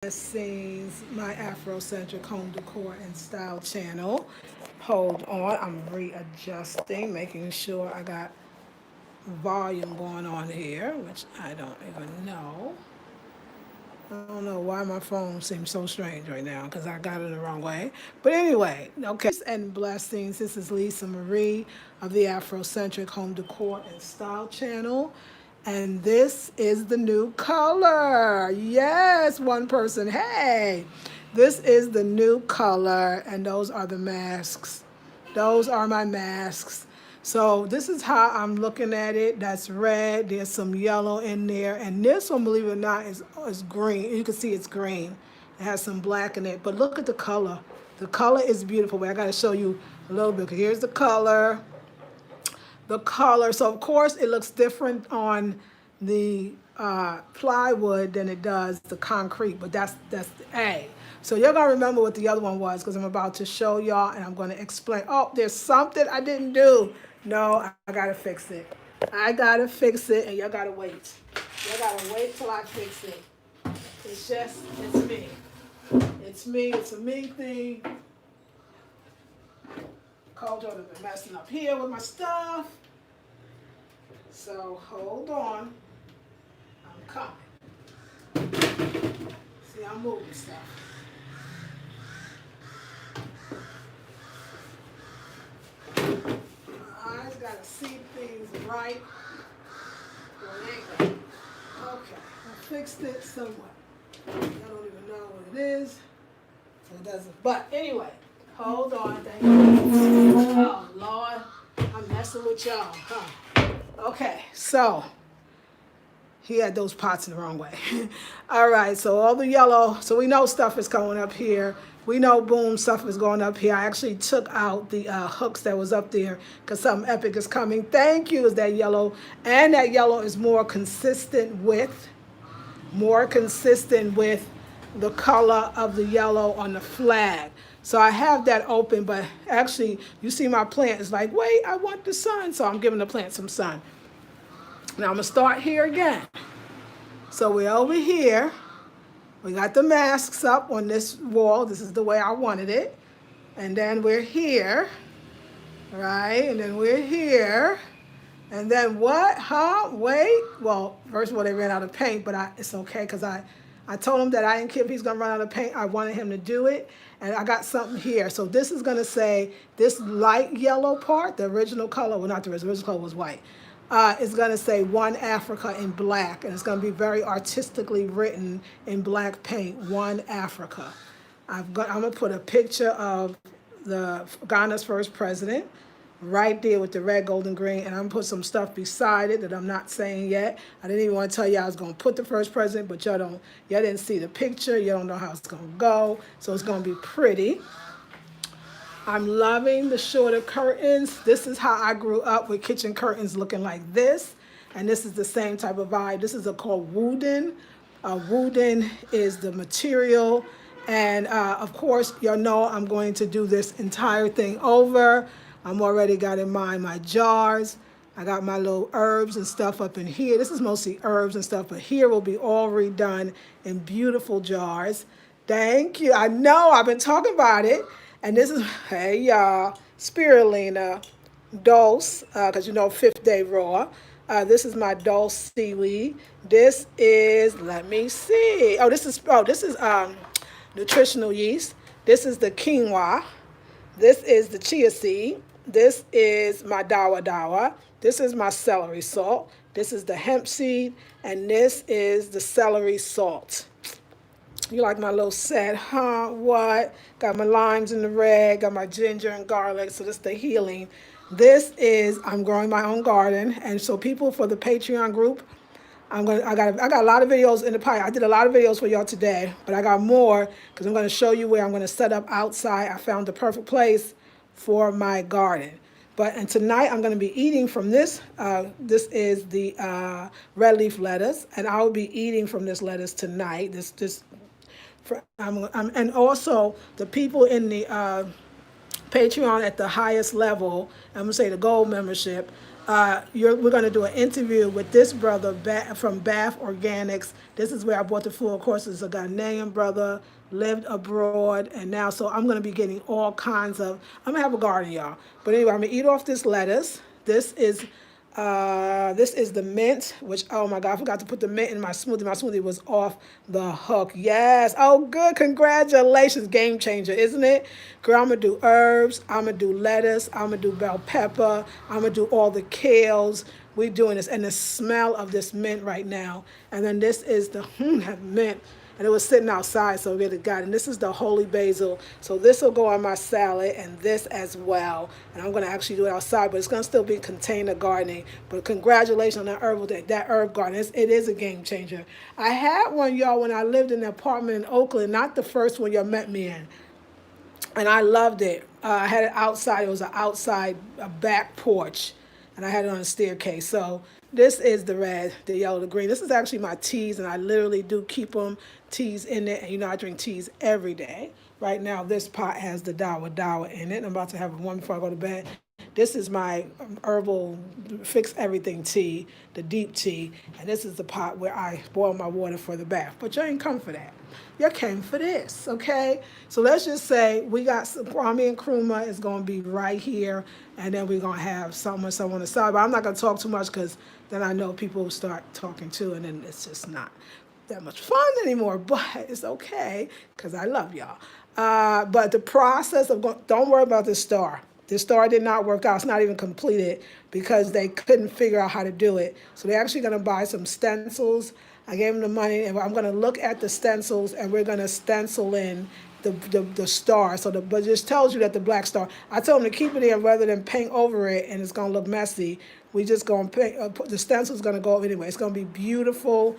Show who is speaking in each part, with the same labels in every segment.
Speaker 1: Scenes, my Afrocentric home decor and style channel. Hold on, I'm readjusting, making sure I got volume going on here, which I don't even know. I don't know why my phone seems so strange right now because I got it the wrong way. But anyway, okay. And blessings. This is Lisa Marie of the Afrocentric Home Decor and Style channel. And this is the new color. Yes, one person. Hey, this is the new color. And those are the masks. Those are my masks. So this is how I'm looking at it. That's red. There's some yellow in there. And this one, believe it or not, is green. You can see it's green. It has some black in it. But look at the color. The color is beautiful. But I got to show you a little bit. Here's the color. The color. So, of course, it looks different on the plywood than it does the concrete. But that's the A. So you're going to remember what the other one was because I'm about to show y'all and I'm going to explain. Oh, there's something I didn't do. No, I got to fix it. I got to fix it and y'all got to wait. Y'all got to wait till I fix it. It's me. It's me. It's a me thing. Culture have been messing up here with my stuff. So hold on. I'm coming. See, I'm moving stuff. My eyes gotta see things right. Okay, I fixed it somewhat. I don't even know what it is. So it doesn't. But anyway, hold on. Thank you. Oh Lord, I'm messing with y'all, huh? Okay, so he had those pots in the wrong way. All right, so all the yellow. So we know stuff is going up here. We know, boom, stuff is going up here. I actually took out the hooks that was up there because something epic is coming. Thank you, is that yellow. And that yellow is more consistent with the color of the yellow on the flag. So I have that open, but actually, you see my plant is like, wait, I want the sun. So I'm giving the plant some sun. Now I'm going to start here again. So we're over here. We got the masks up on this wall. This is the way I wanted it. And then we're here, right? And then we're here. And then what? Huh? Wait. Well, first of all, they ran out of paint, but it's okay because I told him that I didn't care if he's going to run out of paint. I wanted him to do it. And I got something here. So this is going to say this light yellow part, the original color, well, not the original color was white. It's going to say One Africa in black, and it's going to be very artistically written in black paint, One Africa. I'm going to put a picture of Ghana's first president right there with the red, gold, and green, and I'm going to put some stuff beside it that I'm not saying yet. I didn't even want to tell you I was going to put the first president, but y'all didn't see the picture. You don't know how it's going to go, so it's going to be pretty. I'm loving the shorter curtains. This is how I grew up with kitchen curtains looking like this. And this is the same type of vibe. This is called wooden. Wooden is the material. And of course, y'all know I'm going to do this entire thing over. I'm already got in mind my jars. I got my little herbs and stuff up in here. This is mostly herbs and stuff, but here will be all redone in beautiful jars. Thank you. I know I've been talking about it. And this is, hey y'all, spirulina, dulse, because you know 5th day raw. This is my dulse seaweed. This is, let me see. This is nutritional yeast. This is the quinoa. This is the chia seed. This is my dawa dawa. This is my celery salt. This is the hemp seed. And this is the celery salt. You like my little set, huh? What? Got my limes in the red, got my ginger and garlic, so this is the healing. I'm growing my own garden, and so people for the Patreon group, I got a lot of videos in the pipe. I did a lot of videos for y'all today, but I got more because I'm going to show you where I'm going to set up outside. I found the perfect place for my garden. And tonight I'm going to be eating from this. This is the red leaf lettuce, and I will be eating from this lettuce tonight. And also the people in the Patreon at the highest level, I'm going to say the gold membership, we're going to do an interview with this brother from Bath Organics. This is where I bought the food. Of course, it's a Ghanaian brother, lived abroad, and now, so I'm going to be getting all kinds of, I'm going to have a garden, y'all. But anyway, I'm going to eat off this lettuce. This is the mint, which, oh my God, I forgot to put the mint in my smoothie. My smoothie was off the hook. Yes. Oh, good. Congratulations. Game changer, isn't it? Girl, I'm going to do herbs. I'm going to do lettuce. I'm going to do bell pepper. I'm going to do all the kales. We're doing this. And the smell of this mint right now. And then this is the that mint. And it was sitting outside, so we really got it. And this is the holy basil. So this will go on my salad, and this as well. And I'm going to actually do it outside, but it's going to still be container gardening. But congratulations on that herb garden. It is a game changer. I had one, y'all, when I lived in an apartment in Oakland, not the first one y'all met me in. And I loved it. I had it outside. It was an outside back porch, and I had it on a staircase. So this is the red, the yellow, the green. This is actually my teas, and I literally do keep them teas in it. And you know, I drink teas every day. Right now, this pot has the dawa in it. I'm about to have one before I go to bed. This is my herbal fix everything tea, the deep tea. And this is the pot where I boil my water for the bath. But you ain't come for that. You came for this, okay? So let's just say we got some Kwame and Nkrumah is going to be right here. And then we're going to have someone on the side. But I'm not going to talk too much because then I know people will start talking too. And then it's just not that much fun anymore. But it's okay because I love y'all. But the process of don't worry about this star. The star did not work out. It's not even completed because they couldn't figure out how to do it. So they're actually going to buy some stencils. I gave them the money, and I'm going to look at the stencils, and we're going to stencil in the star. So but it just tells you that the black star. I told them to keep it in rather than paint over it, and it's going to look messy. We just going to paint. The stencil's going to go anyway. It's going to be beautiful.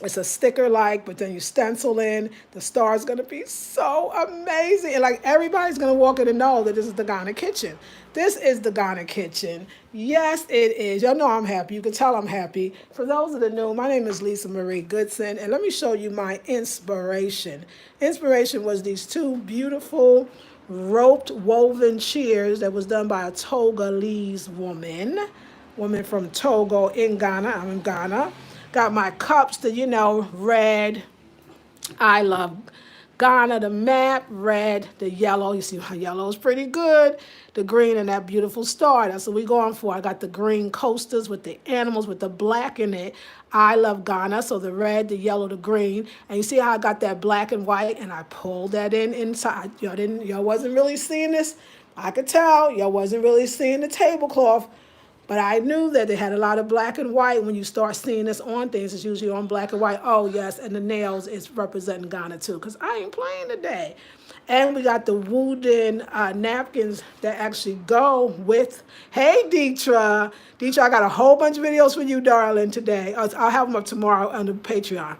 Speaker 1: It's a sticker but then you stencil in. The star is going to be so amazing. And like everybody's going to walk in and know that this is the Ghana kitchen. This is the Ghana kitchen. Yes, it is. Y'all know I'm happy. You can tell I'm happy. For those that are new, my name is Lisa Marie Goodson. And let me show you my inspiration. Inspiration was these two beautiful roped woven chairs that was done by a Togolese woman from Togo in Ghana. I'm in Ghana. Got my cups, red. I love Ghana, the map, red, the yellow. You see my yellow is pretty good. The green and that beautiful star. That's what we're going for. I got the green coasters with the animals with the black in it. I love Ghana, so the red, the yellow, the green. And you see how I got that black and white, and I pulled that inside. Y'all wasn't really seeing this. I could tell y'all wasn't really seeing the tablecloth. But I knew that they had a lot of black and white. When you start seeing this on things, it's usually on black and white. Oh, yes, and the nails is representing Ghana, too, because I ain't playing today. And we got the wooden napkins that actually go with, hey, Deetra. Deetra, I got a whole bunch of videos for you, darling, today. I'll have them up tomorrow on the Patreon.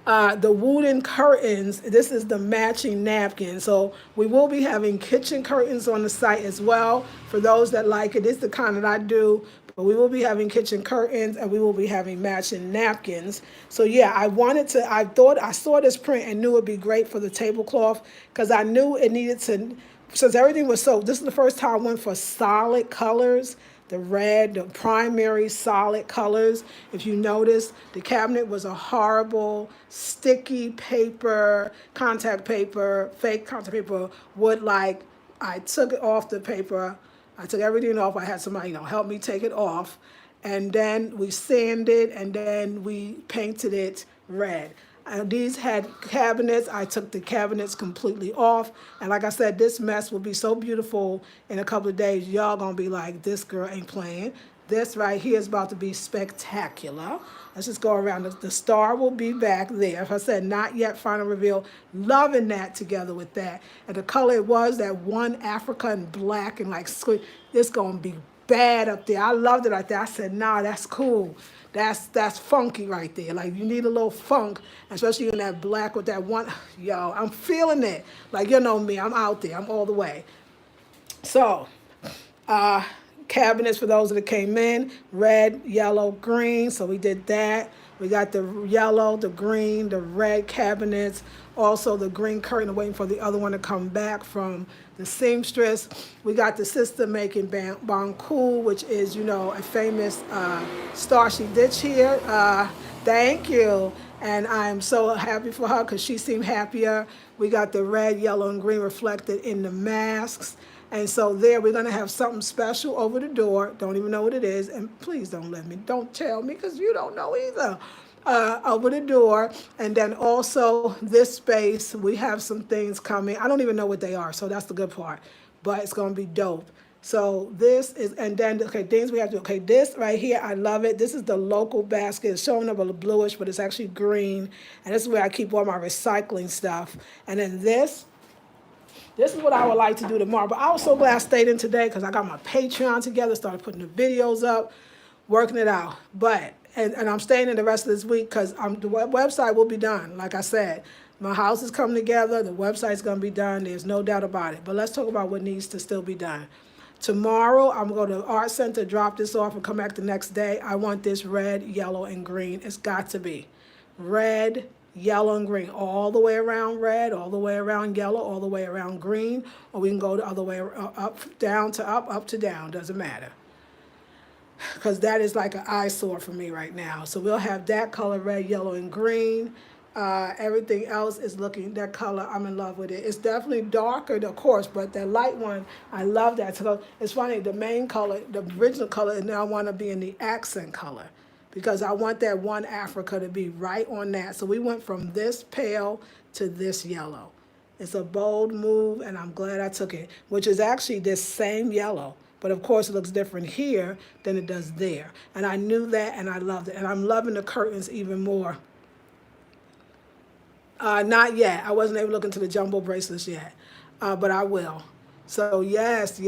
Speaker 1: The wooden curtains, this is the matching napkin. So we will be having kitchen curtains on the site as well. For those that like it, it's the kind that I do. But we will be having kitchen curtains, and we will be having matching napkins. So yeah, I saw this print and knew it'd be great for the tablecloth because I knew it needed to, since everything was this is the first time I went for solid colors. The red, the primary solid colors. If you notice, the cabinet was a horrible sticky paper, contact paper, fake contact paper, I took it off the paper. I took everything off. I had somebody, help me take it off. And then we sanded, and then we painted it red. These had cabinets. I took the cabinets completely off. And like I said, this mess will be so beautiful in a couple of days. Y'all gonna be like, this girl ain't playing. This right here is about to be spectacular. Let's just go around. The star will be back there. If I said not yet final reveal, loving that together with that. And the color it was, that one African black and it's gonna be bad up there. I loved it like that. I said, nah, that's cool. That's funky right there. Like, you need a little funk, especially in that black with that one. Yo, I'm feeling it. Like, you know me, I'm out there. I'm all the way. So, cabinets for those that came in, red, yellow, green. So we did that. We got the yellow, the green, the red cabinets, also the green curtain, waiting for the other one to come back from the seamstress. We got the sister making Bancool, which is, you know, a famous star she did here. Thank you. And I'm so happy for her because she seemed happier. We got the red, yellow, and green reflected in the masks. And so there, we're going to have something special over the door. Don't even know what it is. And please don't tell me because you don't know either. Over the door. And then also this space, we have some things coming. I don't even know what they are, so that's the good part. But it's going to be dope. So this is, and then, okay, things we have to do. Okay, this right here, I love it. This is the local basket. It's showing up a little bluish, but it's actually green. And this is where I keep all my recycling stuff. And then this is what I would like to do tomorrow. But I was so glad I stayed in today because I got my Patreon together, started putting the videos up, working it out. But, and I'm staying in the rest of this week because the website will be done. Like I said, my house is coming together. The website's going to be done. There's no doubt about it. But let's talk about what needs to still be done. Tomorrow, I'm going to the art center, drop this off, and come back the next day. I want this red, yellow, and green. It's got to be red, yellow, and green. All the way around red, all the way around yellow, all the way around green. Or we can go the other way, up, down to up to down. Doesn't matter. Because that is like an eyesore for me right now. So we'll have that color, red, yellow, and green. Everything else is looking, that color, I'm in love with it. It's definitely darker, of course, but that light one, I love that. So it's funny, the main color, the original color, and now I want to be in the accent color because I want that one Africa to be right on that. So we went from this pale to this yellow. It's a bold move, and I'm glad I took it, which is actually this same yellow. But of course, it looks different here than it does there. And I knew that, and I loved it. And I'm loving the curtains even more. Not yet. I wasn't able to look into the jumbo bracelets yet, but I will. So yes.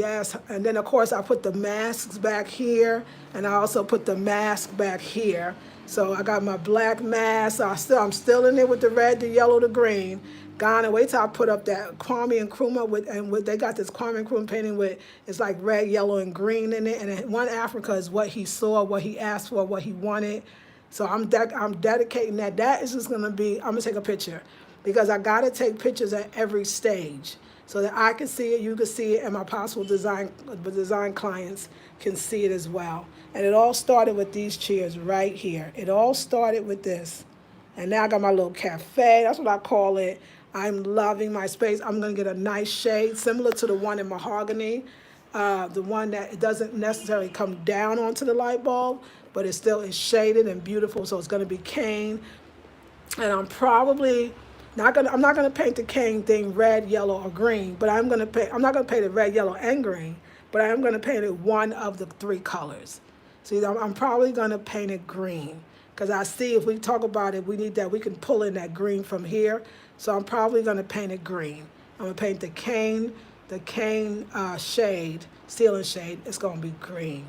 Speaker 1: And then, of course, I put the masks back here, and I also put the mask back here. So I got my black mask. I'm still in there with the red, the yellow, the green. Gone, and wait till I put up that Kwame Nkrumah they got this Kwame Nkrumah painting with, it's like red, yellow, and green in it. And one Africa is what he saw, what he asked for, what he wanted. So I'm dedicating that. That is just gonna be, I'm gonna take a picture because I gotta take pictures at every stage so that I can see it, you can see it, and my possible design clients can see it as well. And it all started with these chairs right here. It all started with this. And now I got my little cafe, that's what I call it. I'm loving my space. I'm gonna get a nice shade similar to the one in mahogany, the one that it doesn't necessarily come down onto the light bulb, but it still is shaded and beautiful, so it's gonna be cane. And I'm probably I'm not gonna paint the cane thing red, yellow, or green, but I'm not gonna paint it red, yellow, and green, but I am gonna paint it one of the three colors. See, I'm probably gonna paint it green, because I see if we talk about it, we can pull in that green from here, so I'm probably gonna paint it green. I'm gonna paint the cane shade, ceiling shade, it's gonna be green.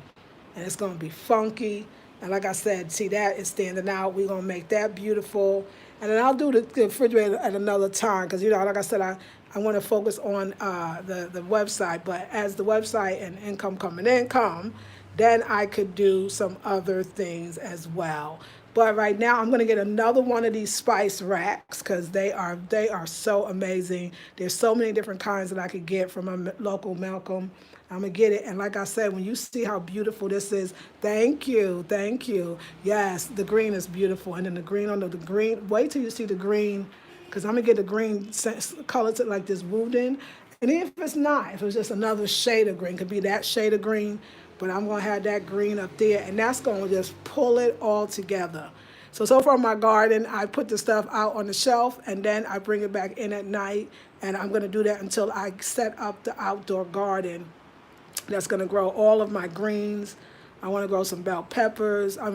Speaker 1: And it's gonna be funky. And like I said, see that is standing out. We're gonna make that beautiful. And then I'll do the refrigerator at another time because, you know, like I said, I want to focus on the website. But as the website and income come, then I could do some other things as well. But right now, I'm going to get another one of these spice racks because they are so amazing. There's so many different kinds that I could get from my local Malcolm. I'm going to get it. And like I said, when you see how beautiful this is, thank you. Yes, the green is beautiful. And then the green under the green, wait till you see the green, because I'm going to get the green color to like this wooden. And even if it's not, if it's just another shade of green, could be that shade of green, but I'm going to have that green up there, and that's going to just pull it all together. So far in my garden, I put the stuff out on the shelf, and then I bring it back in at night, and I'm going to do that until I set up the outdoor garden. That's going to grow all of my greens. I want to grow some bell peppers. I'm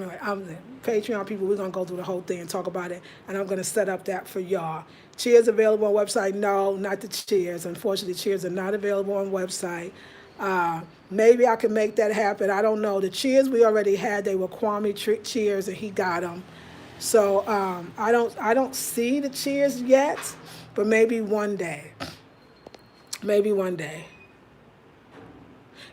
Speaker 1: Patreon people, we're going to go through the whole thing and talk about it, and I'm going to set up that for y'all. Chairs available on website? No, not the chairs. Unfortunately, chairs are not available on website. Maybe I can make that happen. I don't know. The chairs we already had, they were Kwame chairs, and he got them. So I don't see the chairs yet, but maybe one day.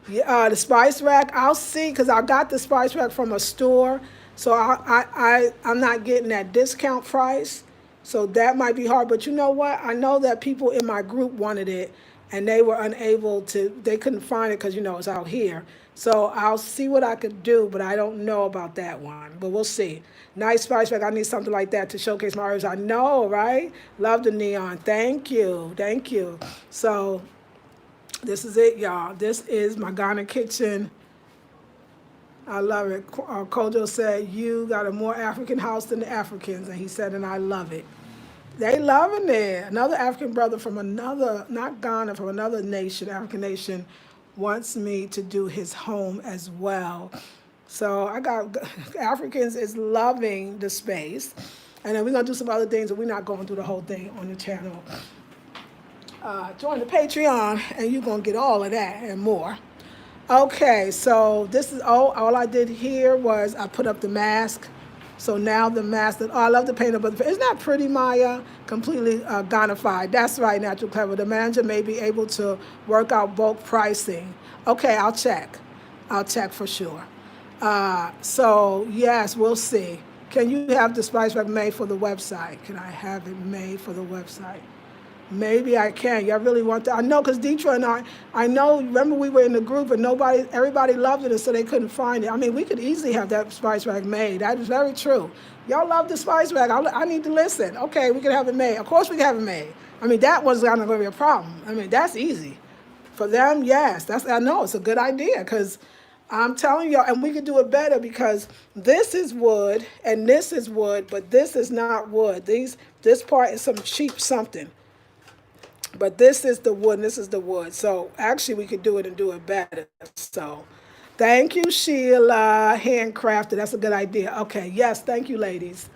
Speaker 1: Yeah, the spice rack, I'll see, because I got the spice rack from a store. So I'm not getting that discount price. So that might be hard. But you know what? I know that people in my group wanted it and they were unable to, they couldn't find it because, it's out here. So I'll see what I could do, but I don't know about that one. But we'll see. Nice spice rack. I need something like that to showcase my herbs. I know, right? Love the neon. Thank you. Thank you. So this is it, y'all. This is my Ghana kitchen. I love it. Kojo said, you got a more African house than the Africans. And he said, and I love it. They loving it. Another African brother from another, not Ghana, from another nation, African nation, wants me to do his home as well. So I got, Africans is loving the space. And then we're going to do some other things, but we're not going through the whole thing on the channel. Join the Patreon, and you're going to get all of that and more. Okay, so this is all I did here was I put up the mask. So now the mask, I love the paint, but isn't that pretty, Maya? Completely Ghanified. That's right, Natural Clever. The manager may be able to work out bulk pricing. Okay, I'll check. I'll check for sure. So yes, we'll see. Can you have the spice rack made for the website? Can I have it made for the website? Maybe I can. Y'all really want that? I know, because Detroit and I know, remember we were in the group and everybody loved it, and so they couldn't find it. I mean, we could easily have that spice rack made. That is very true. Y'all love the spice rack. I need to listen. Okay, we can have it made. Of course we can have it made. I mean, that was not going to be a problem. I mean, that's easy. For them, yes. I know, it's a good idea, because I'm telling y'all, and we could do it better, because this is wood and this is wood, but this is not wood. This part is some cheap something. But this is the wood, and this is the wood. So actually we could do it and do it better. So thank you, Sheila. Handcrafted, that's a good idea. Okay, yes, thank you, ladies.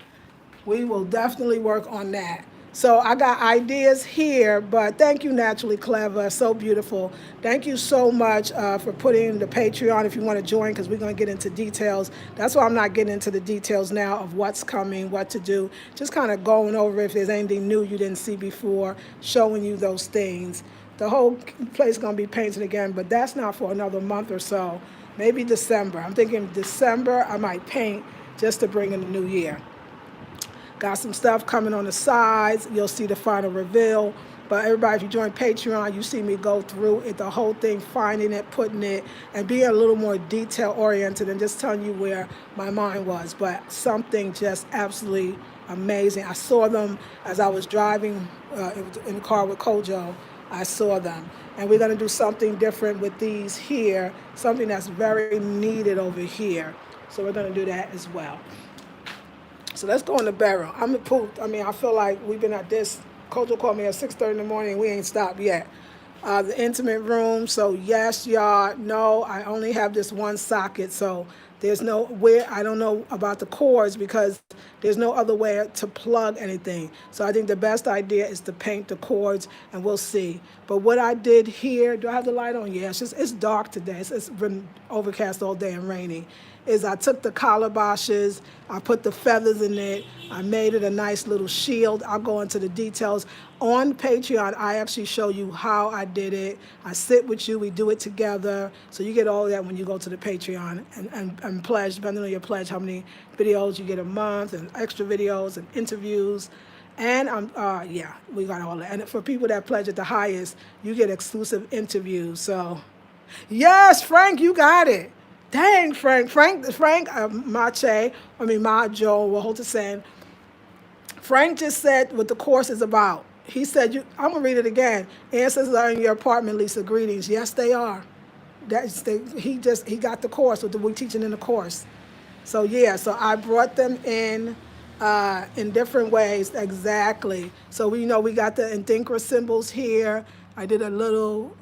Speaker 1: We will definitely work on that. So I got ideas here, but thank you, Naturally Clever. So beautiful. Thank you so much for putting the Patreon if you want to join, because we're going to get into details. That's why I'm not getting into the details now of what's coming, what to do. Just kind of going over if there's anything new you didn't see before, showing you those things. The whole place is going to be painted again, but that's not for another month or so. Maybe December. I'm thinking December I might paint just to bring in the new year. Got some stuff coming on the sides. You'll see the final reveal. But everybody, if you join Patreon, you see me go through it, the whole thing, finding it, putting it, and being a little more detail-oriented and just telling you where my mind was. But something just absolutely amazing. I saw them as I was driving in the car with Kojo. I saw them. And we're going to do something different with these here, something that's very needed over here. So we're going to do that as well. So let's go in the bedroom. I'm pooped. I mean, I feel like we've been at this. Kojo called me at 6:30 in the morning. We ain't stopped yet. The intimate room. So yes, y'all. No, I only have this one socket. So there's no where. I don't know about the cords because there's no other way to plug anything. So I think the best idea is to paint the cords, and we'll see. But what I did here, do I have the light on? Yeah, it's dark today. It's been overcast all day and rainy. Is I took the calabashes, I put the feathers in it, I made it a nice little shield. I'll go into the details. On Patreon, I actually show you how I did it. I sit with you, we do it together. So you get all that when you go to the Patreon and pledge, depending on your pledge, how many videos you get a month, and extra videos and interviews. And yeah, we got all that. And for people that pledge at the highest, you get exclusive interviews. So yes, Frank, you got it. Dang, Macho, Majo, Wahotasen. Frank just said what the course is about. He said, I'm going to read it again. Ancestors are in your apartment, Lisa. Greetings. Yes, they are. He got the course, what we're teaching in the course. So, yeah, so I brought them in different ways. Exactly. So, we got the Ndinkra symbols here. I did a little,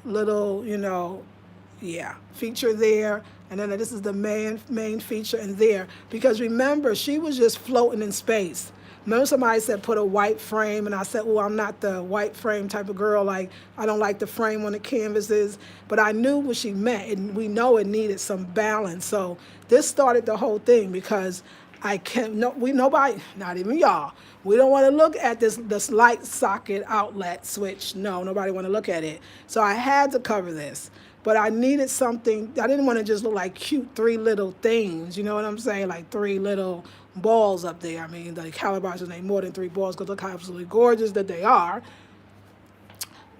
Speaker 1: feature there. And then this is the main feature in there. Because remember, she was just floating in space. Remember somebody said put a white frame, and I said, well, I'm not the white frame type of girl. Like, I don't like the frame on the canvases. But I knew what she meant, and we know it needed some balance. So this started the whole thing, because nobody, not even y'all, we don't want to look at this light socket outlet switch. No, nobody want to look at it. So I had to cover this. but I needed something. I didn't want to just look like cute three little things. You know what I'm saying? Like three little balls up there. I mean, the calabashes ain't more than three balls because look how absolutely gorgeous that they are.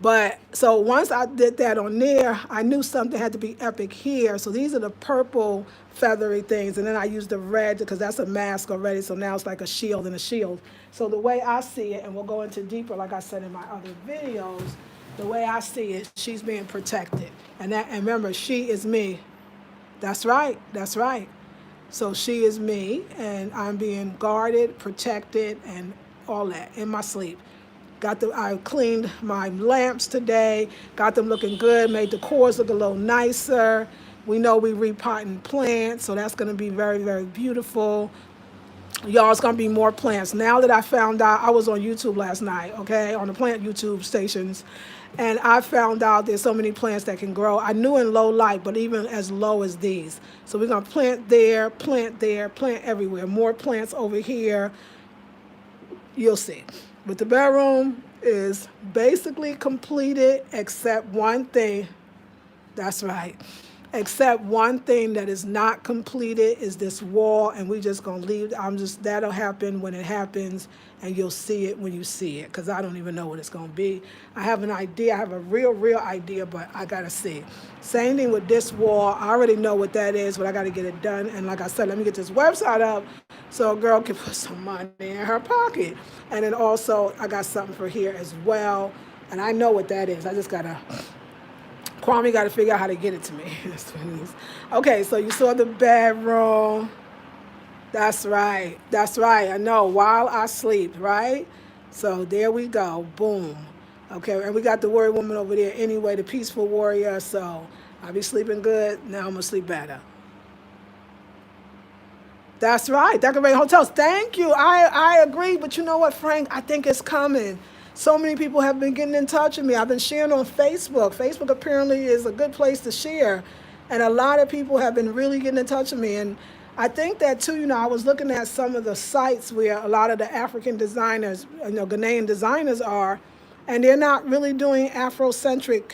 Speaker 1: But so once I did that on there, I knew something had to be epic here. So these are the purple feathery things. And then I used the red because that's a mask already. So now it's like a shield and a shield. So the way I see it, and we'll go into deeper, like I said in my other videos, the way I see it, she's being protected. And remember, she is me. That's right. That's right. So she is me, and I'm being guarded, protected, and all that in my sleep. I cleaned my lamps today, got them looking good, made the cores look a little nicer. We know we repotting plants, so that's gonna be very, very beautiful. Y'all, it's gonna be more plants. Now that I found out, I was on YouTube last night, okay, on the plant YouTube stations, and I found out there's so many plants that can grow. I knew in low light, but even as low as these. So we're gonna plant there, plant everywhere. More plants over here. You'll see. But the bedroom is basically completed except one thing. That's right. Except one thing that is not completed is this wall, and we just gonna leave. That'll happen when it happens, and you'll see it when you see it, because I don't even know what it's gonna be. I have an idea. I have a real idea, but I gotta see. Same thing with this wall. I already know what that is, but I gotta get it done. And like I said, let me get this website up so a girl can put some money in her pocket. And then also, I got something for here as well, and I know what that is. I just gotta. Kwame got to figure out how to get it to me. That's what it is. Okay, so you saw the bedroom. That's right. That's right. I know. While I sleep, right? So there we go. Boom. Okay, and we got the warrior woman over there anyway, the peaceful warrior. So I'll be sleeping good. Now I'm going to sleep better. That's right. Decorating hotels. Thank you. I agree. But you know what, Frank? I think it's coming. So many people have been getting in touch with me. I've been sharing on Facebook. Facebook apparently is a good place to share. And a lot of people have been really getting in touch with me. And I think that too, I was looking at some of the sites where a lot of the African designers, Ghanaian designers are, and they're not really doing Afrocentric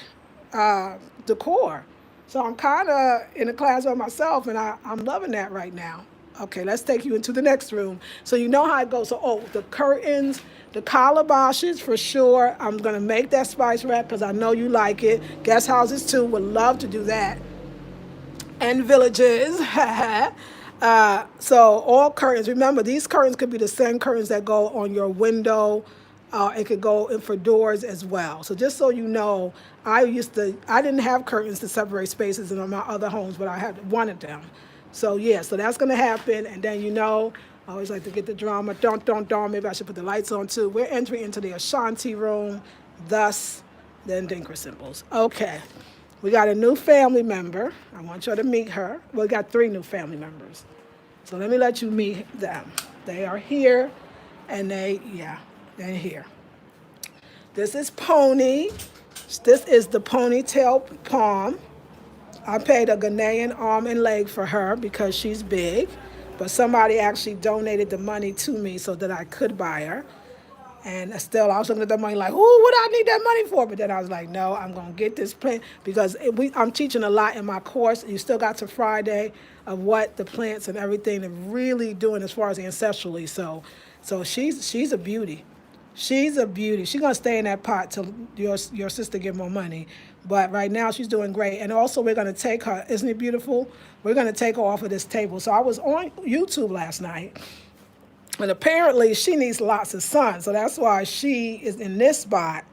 Speaker 1: decor. So I'm kind of in a class by myself, and I'm loving that right now. Okay, let's take you into the next room. So you know how it goes. So, the curtains, the calabashes for sure. I'm going to make that spice rack because I know you like it. Guest houses too. Would love to do that. And villages. So all curtains. Remember, these curtains could be the same curtains that go on your window. It could go in for doors as well. So just so you know, I didn't have curtains to separate spaces in my other homes, but I had wanted them. So yeah, so that's going to happen. And then, I always like to get the drama. Don't. Maybe I should put the lights on too. We're entering into the Ashanti room, thus the Ndinkra symbols. Okay, we got a new family member. I want you to meet her. We got 3 new family members. So let me let you meet them. They are here, and they're here. This is Pony. This is the ponytail palm. I paid a Ghanaian arm and leg for her because she's big, but somebody actually donated the money to me so that I could buy her. And still, I was looking at the money like, ooh, what do I need that money for? But then I was like, no, I'm going to get this plant because I'm teaching a lot in my course. You still got to Friday of what the plants and everything are really doing as far as ancestrally. So she's a beauty. She's a beauty. She's going to stay in that pot till your sister get more money. But right now, she's doing great. And also, we're going to take her. Isn't it beautiful? We're going to take her off of this table. So I was on YouTube last night. And apparently, she needs lots of sun. So that's why she is in this spot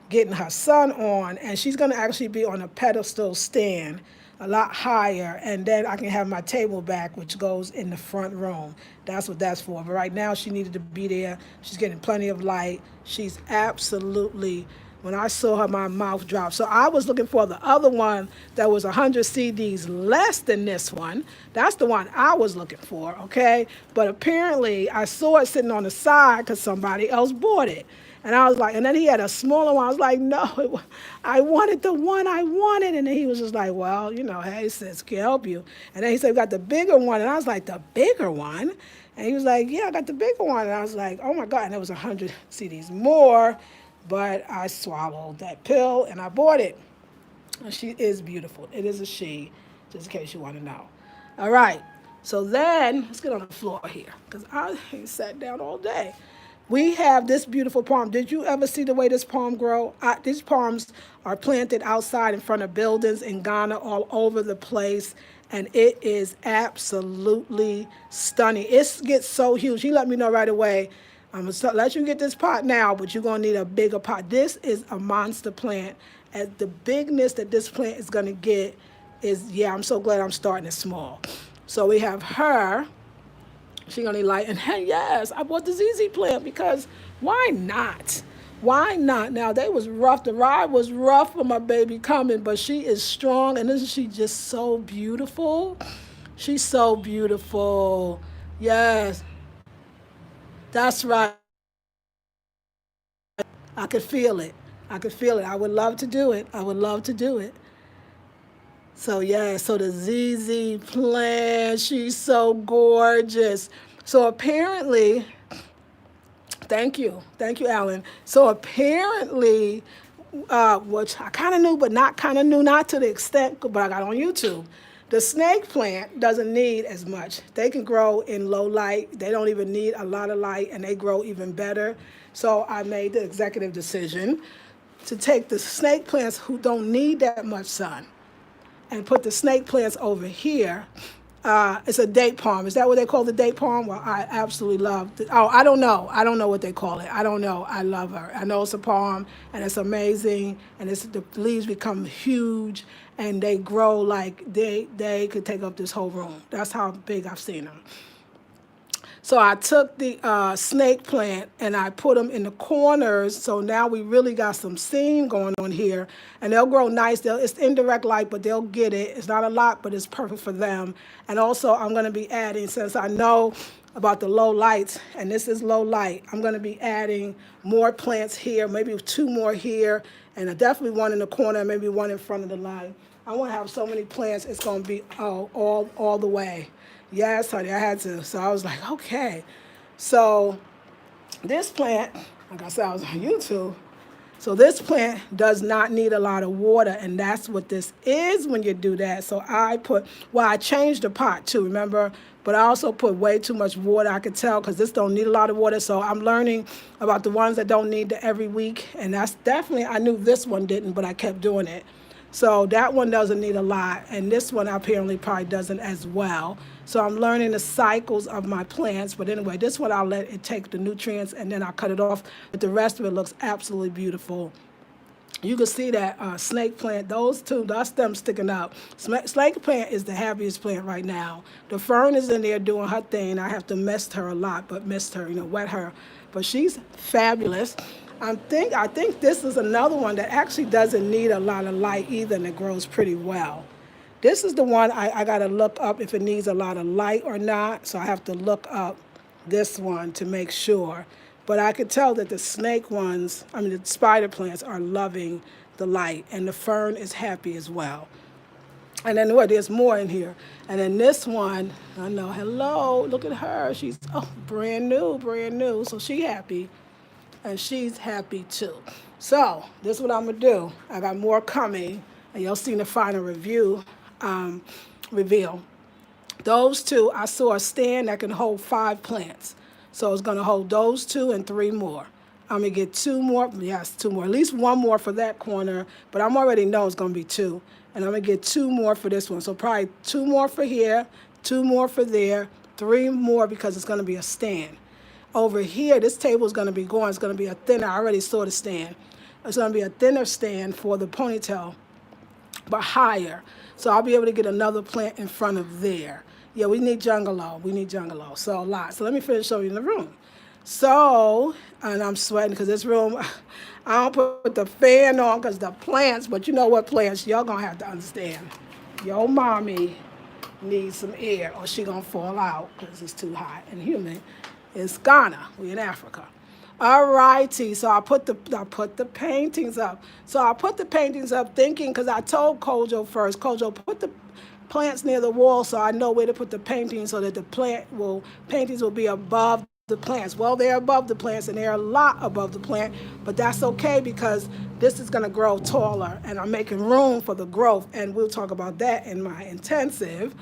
Speaker 1: getting her sun on. And she's going to actually be on a pedestal stand a lot higher. And then I can have my table back, which goes in the front room. That's what that's for. But right now, she needed to be there. She's getting plenty of light. She's absolutely... When I saw her, my mouth dropped. So I was looking for the other one that was 100 CDs less than this one. That's the one I was looking for, okay? But apparently, I saw it sitting on the side because somebody else bought it. And I was like, and then he had a smaller one. I was like, no, I wanted the one I wanted. And then he was just like, well, hey, sis, can help you. And then he said, we got the bigger one. And I was like, the bigger one? And he was like, yeah, I got the bigger one. And I was like, oh, my God. And it was 100 CDs more. But I swallowed that pill and I bought it. And she is beautiful. It is a she, just in case you want to know. All right. So then, let's get on the floor here, because I ain't sat down all day. We have this beautiful palm. Did you ever see the way this palm grow? These palms are planted outside in front of buildings in Ghana, all over the place, and it is absolutely stunning. It gets so huge. He let me know right away. I'm going to let you get this pot now, but you're going to need a bigger pot. This is a monster plant. And the bigness that this plant is going to get is, yeah, I'm so glad I'm starting it small. So we have her. She gonna need light. And hey, yes, I bought the ZZ plant because why not? Why not? Now, they was rough. The ride was rough for my baby coming, but she is strong. And isn't she just so beautiful? She's so beautiful. Yes, that's right. I could feel it. I could feel it. I would love to do it. I would love to do it. So yeah, so the ZZ plant, she's so gorgeous. So apparently, thank you, Alan. So apparently, which I kind of knew, but not kind of knew, not to the extent, but I got on YouTube. The snake plant doesn't need as much. They can grow in low light. They don't even need a lot of light, and they grow even better. So I made the executive decision to take the snake plants who don't need that much sun and put the snake plants over here. It's a date palm. Is that what they call the date palm? Well, I absolutely love it. Oh, I don't know. I don't know what they call it. I don't know. I love her. I know it's a palm, and it's amazing, and the leaves become huge, and they grow like they could take up this whole room. That's how big I've seen them. So I took the snake plant and I put them in the corners. So now we really got some seam going on here, and they'll grow nice. It's indirect light, but they'll get it. It's not a lot, but it's perfect for them. And also I'm going to be adding, since I know about the low lights, and this is low light, I'm going to be adding more plants here, maybe 2 more here, and definitely 1 in the corner, maybe 1 in front of the line. I want to have so many plants, it's going to be all the way. Yes, honey, I had to. So I was like, okay. So this plant, like I said, I was on YouTube. So this plant does not need a lot of water, and that's what this is when you do that. So I changed the pot too, remember? But I also put way too much water. I could tell because this don't need a lot of water. So I'm learning about the ones that don't need it every week. And that's definitely, I knew this one didn't, but I kept doing it. So that one doesn't need a lot, and this one apparently probably doesn't as well. So I'm learning the cycles of my plants. But anyway, this one I'll let it take the nutrients, and then I'll cut it off. But the rest of it looks absolutely beautiful. You can see that snake plant, those two, that's them sticking up. Snake plant is the happiest plant right now. The fern is in there doing her thing. I have to mist her a lot, but mist her, wet her. But she's fabulous. I think this is another one that actually doesn't need a lot of light either, and it grows pretty well. This is the one I got to look up if it needs a lot of light or not, so I have to look up this one to make sure. But I could tell that the snake ones, the spider plants are loving the light, and the fern is happy as well. And then there's more in here. And then this one, I know, hello, look at her. She's brand new, so she happy. And she's happy too. So this is what I'm gonna do. I got more coming, and you'll see in the final reveal. Those two, I saw a stand that can hold 5 plants. So it's gonna hold those 2 and 3 more. I'm gonna get 2 more, yes, 2 more, at least 1 more for that corner, but I'm already know it's gonna be 2. And I'm gonna get 2 more for this one. So probably 2 more for here, 2 more for there, 3 more because it's gonna be a stand. Over here, this table is going to be going. It's going to be a thinner. I already saw the stand. It's going to be a thinner stand for the ponytail, but higher. So I'll be able to get another plant in front of there. Yeah, we need jungalow. So a lot. So let me finish showing you the room. So, and I'm sweating because this room, I don't put the fan on because the plants, but you know what plants, y'all going to have to understand. Your mommy needs some air or she going to fall out because it's too hot and humid. It's Ghana. We in Africa. All righty. So I put the paintings up. So I put the paintings up thinking, because I told Kojo first, Kojo, put the plants near the wall so I know where to put the paintings so that the paintings will be above the plants. Well, they're above the plants and they're a lot above the plant, but that's okay because this is going to grow taller and I'm making room for the growth. And we'll talk about that in my intensive.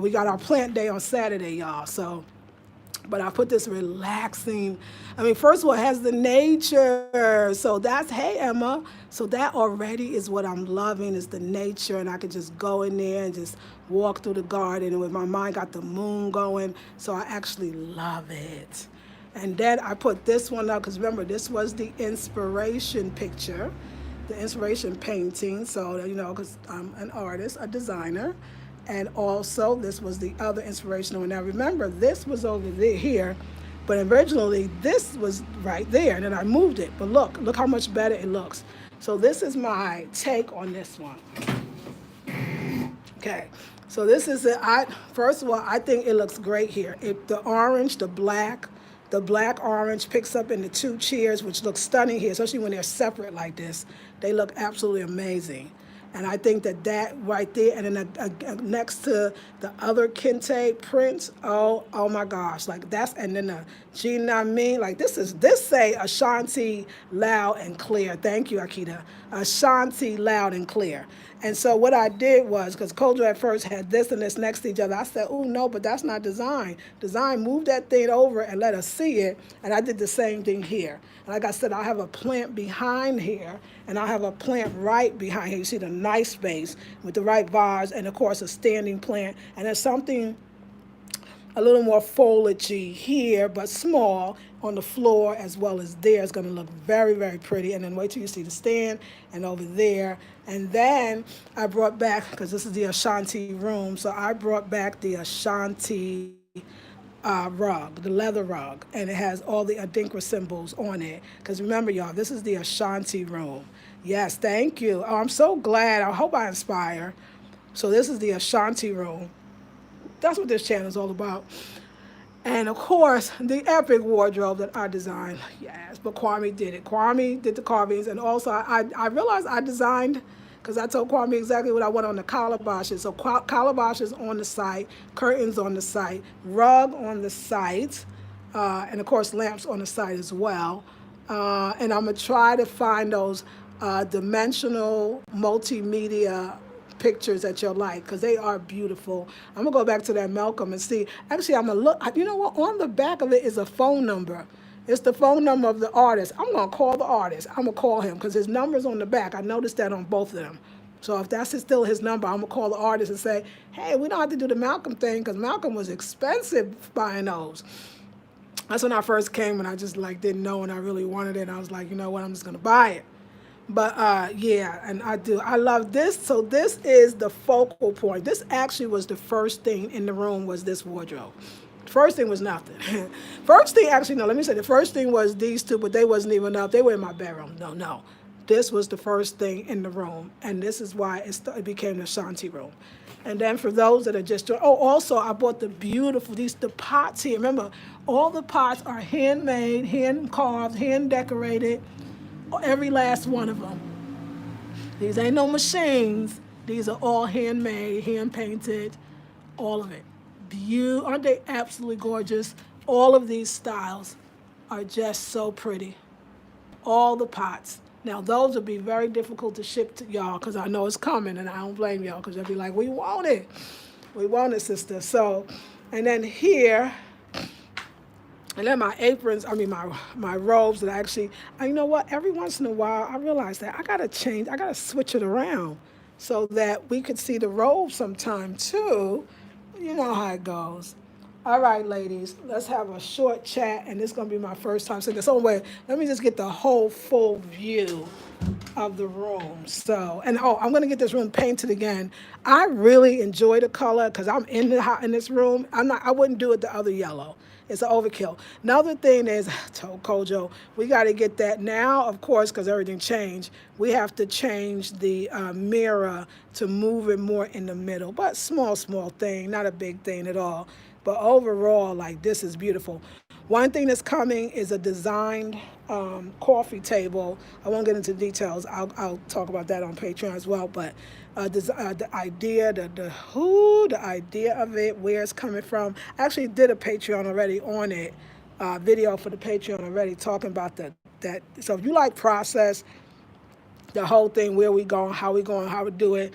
Speaker 1: We got our plant day on Saturday, y'all. So, but I put this relaxing, I mean, first of all, it has the nature. So that's, hey, Emma. So that already is what I'm loving is the nature. And I can just go in there and just walk through the garden. And with my mind got the moon going. So I actually love it. And then I put this one up because remember, this was the inspiration picture, the inspiration painting. So, you know, because I'm an artist, a designer. And also, this was the other inspirational one. Now, remember, this was over there here, but originally this was right there, and then I moved it. But look how much better it looks. So this is my take on this one. Okay, so this is it. First of all, I think it looks great here. The orange, the black orange picks up in the two chairs, which looks stunning here, especially when they're separate like this. They look absolutely amazing. And I think that right there, and then next to the other kente prints, oh my gosh, like that's, and then the Gina Me, like this say Ashanti loud and clear. Thank you, Akita. Ashanti loud and clear. And so what I did was, because Kojo at first had this and this next to each other, I said, oh no, but that's not design. Design, move that thing over and let us see it. And I did the same thing here. And like I said, I have a plant behind here, and I have a plant right behind here. You see the nice space with the right vase, and of course a standing plant. And there's something a little more foliagey here, but small on the floor as well as there. It's going to look very, very pretty. And then wait till you see the stand and over there. And then I brought back, because this is the Ashanti room, so I brought back the Ashanti rug, the leather rug, and it has all the Adinkra symbols on it. Because remember, y'all, this is the Ashanti room. Yes, thank you. Oh, I'm so glad. I hope I inspire. So this is the Ashanti room. That's what this channel is all about. And of course, the epic wardrobe that I designed. Yes, but Kwame did it. Kwame did the carvings. And also, I realized I designed, because I told Kwame exactly what I want on the calabashes. So calabashes on the site, curtains on the site, rug on the site, and of course, lamps on the site as well. And I'm going to try to find those dimensional multimedia pictures that you'll like, because they are beautiful. I'm gonna go back to that Malcolm and see. Actually, I'm gonna look. You know what? On the back of it is a phone number. It's the phone number of the artist. I'm gonna call the artist. I'm gonna call him because his number's on the back. I noticed that on both of them. So if that's still his number, I'm gonna call the artist and say, hey, we don't have to do the Malcolm thing because Malcolm was expensive buying those. That's when I first came and I just like didn't know and I really wanted it. And I was like, you know what? I'm just gonna buy it. But yeah, and I love this. So this is the focal point. This actually was the first thing in the room, was this wardrobe. First thing was nothing. First thing, actually, no, let me say the first thing was these two, but they wasn't even up. They were in my bedroom. No. This was the first thing in the room, and this is why it became the Ashanti room. And then for those that are just, also I bought the beautiful, the pots here. Remember, all the pots are handmade, hand carved, hand decorated. Every last one of them. These ain't no machines. These are all handmade, hand painted, all of it. Aren't they absolutely gorgeous? All of these styles are just so pretty. All the pots. Now those would be very difficult to ship to y'all because I know it's coming, and I don't blame y'all because you'll be like, we want it. We want it, sister. So, and then here, and then my aprons, my robes that I actually, you know what, every once in a while I realize that I gotta switch it around so that we could see the robe sometime too. You know how it goes. All right, ladies, let's have a short chat, and this is gonna be my first time seeing this. So wait, let me just get the whole full view of the room. So, and I'm gonna get this room painted again. I really enjoy the color because I'm in this room. I wouldn't do it the other yellow. It's an overkill. Another thing is, I told Kojo, we got to get that now, of course, because everything changed. We have to change the mirror to move it more in the middle. But small thing, not a big thing at all. But overall, like, this is beautiful. One thing that's coming is a designed coffee table. I won't get into details. I'll talk about that on Patreon as well. But the idea, the idea of it, where it's coming from. I actually did a Patreon already on it. video for the Patreon already talking about that. So if you like process, the whole thing, where we going, how we do it.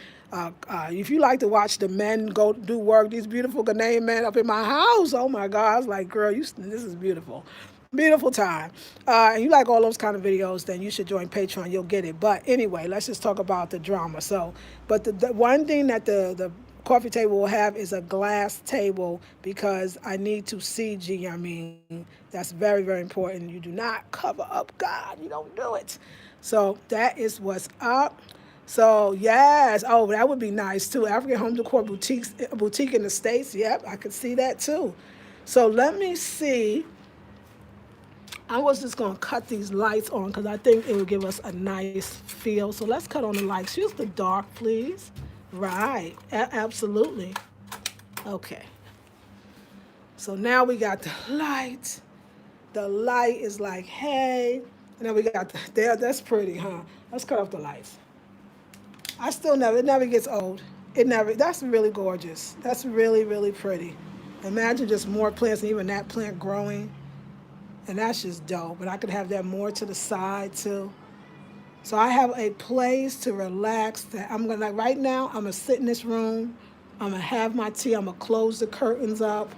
Speaker 1: If you like to watch the men go do work, these beautiful Ghanaian men up in my house, oh my God, I was like, girl, this is beautiful. Beautiful time. And you like all those kind of videos, then you should join Patreon. You'll get it. But anyway, let's just talk about the drama. So, but the one thing that the coffee table will have is a glass table, because I need to see G. I mean, that's very, very important. You do not cover up God. You don't do it. So that is what's up. So yes, oh, that would be nice too. African home decor boutique in the States. Yep, I could see that too. So let me see. I was just gonna cut these lights on because I think it would give us a nice feel. So let's cut on the lights. Use the dark, please. Right, absolutely. Okay. So now we got the light. The light is like, hey. And then we got there. That's pretty, huh? Let's cut off the lights. It never gets old. That's really gorgeous. That's really, really pretty. Imagine just more plants, and even that plant growing. And that's just dope. But I could have that more to the side too. So I have a place to relax. That right now, I'm gonna sit in this room. I'm gonna have my tea. I'm gonna close the curtains up.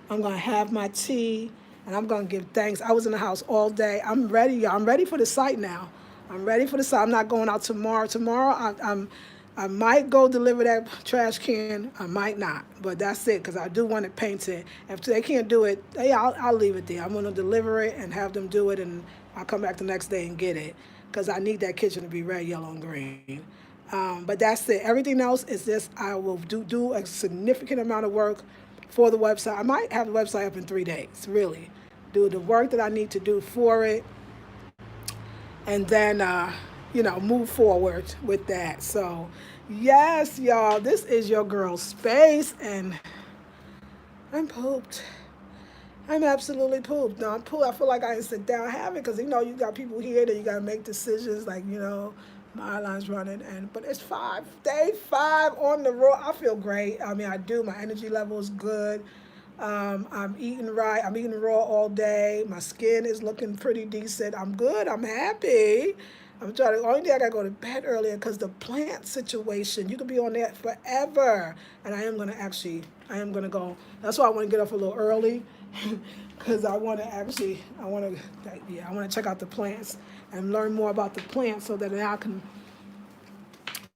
Speaker 1: I'm gonna have my tea. And I'm going to give thanks. I was in the house all day. I'm ready, y'all. I'm ready for the site now. I'm ready for the site. I'm not going out tomorrow. Tomorrow, I might go deliver that trash can. I might not. But that's it, because I do want it painted. If they can't do it, I'll leave it there. I'm going to deliver it and have them do it, and I'll come back the next day and get it, because I need that kitchen to be red, yellow, and green. But that's it. Everything else is just, I will do a significant amount of work for the website. I might have the website up in 3 days, really. Do the work that I need to do for it, and then, move forward with that. So, yes, y'all, this is your girl's space, and I'm pooped. I'm absolutely pooped. No, I'm pooped. I feel like I didn't sit down having, because, you got people here that you got to make decisions, like, my eyeline's running, but it's day 5 on the road. I feel great. I mean, I do. My energy level is good. I'm eating right. I'm eating raw all day. My skin is looking pretty decent. I'm good. I'm happy. Only day I gotta go to bed earlier, because the plant situation, you could be on that forever. And I am gonna go. That's why I want to get up a little early, because I want to check out the plants and learn more about the plants, so that